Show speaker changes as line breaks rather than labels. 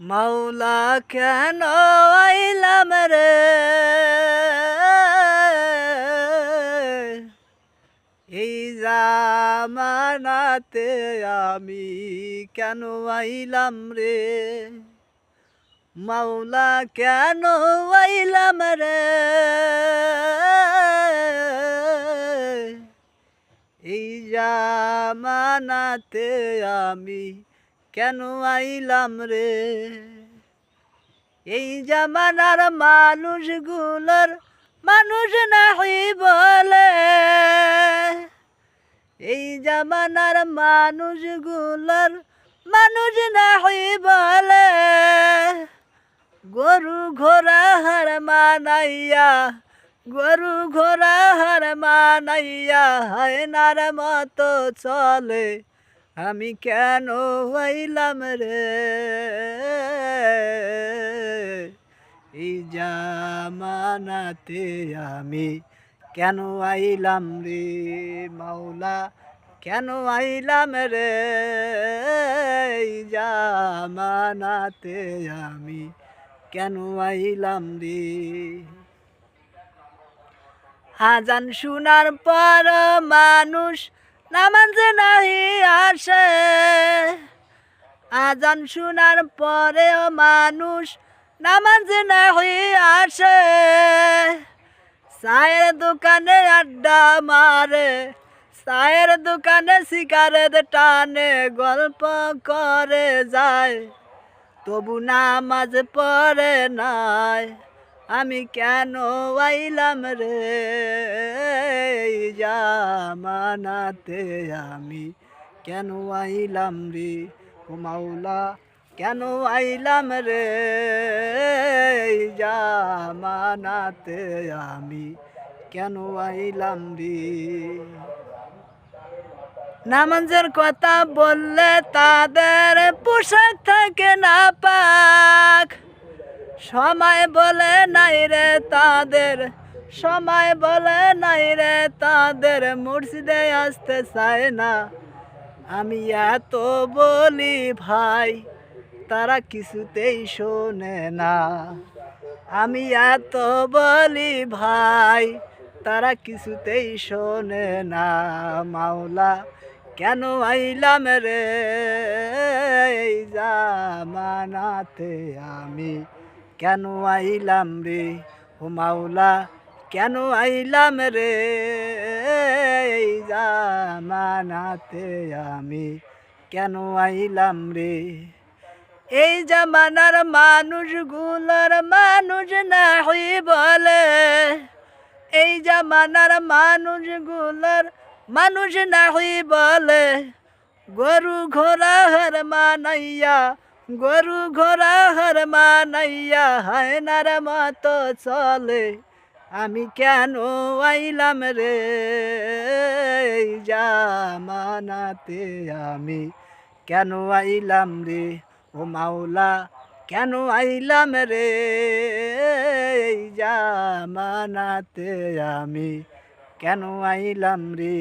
মাওলা কেন আইলাম রে এই জামানাতে আমি কেন আইলাম রে মাওলা কেন আইলাম রে এই জামানাতে আমি কেন আইলাম রে এই জামানার মানুষগুলোর মানুষ নাহি বলে এই জামানার মানুষগুলোর মানুষ নাহি বলে গরু ঘোড়া হার মানাইয়া গরু ঘোড়া হার মানাইয়া হায়নার মতো চলে আমি কেন আইলাম রে এই জামানাতে আমি কেন আইলাম রে মাওলা কেন আইলাম রে এই জামানাতে আমি কেন আইলাম রে আজান শোনার পর মানুষ নামাজ নাহি আসে আজান শোনার পরেও মানুষ নামাজ নাহি আসে চায়ের দোকানে আড্ডা মারে চায়ের দোকানে সিগারেট টানে গল্প করে যায় তবু নামাজ পড়ে নাই আমি কেন আইলাম রে এই জামানাতে আমি কেন আইলাম রে ও মাওলা কেন আইলাম রে এই জামানাতে আমি কেন আইলাম রে নামাজের কথা বললে তাদের পোশাক থাকে না পাক সময় বলে নাই রে তাদের সময় বলে নাই রে তাদের মসজিদে আসতে চায় না আমি এত বলি ভাই তারা কিছুতেই শোনে না আমি এত বলি ভাই তারা কিছুতেই শোনে না মাওলা কেন আইলাম রে এই জামানাতে আমি কেন আইলাম রে ও মাওলা কেন আইলাম রে এই জামানাতে আমি কেন আইলাম রে এই জামানার মানুষগুলোর মানুষ নাহি বলে এই জামানার মানুষগুলোর মানুষ নাহি বলে গরু ঘোড়া হার মানাইয়া গরু ঘোড়া হার মানাইয়া হায়নার মতো চলে আমি কেন আইলাম রে এই জামানাতে আমি কেন আইলাম রে ও মাওলা কেন আইলাম রে এই জামানাতে আমি কেন আইলাম রে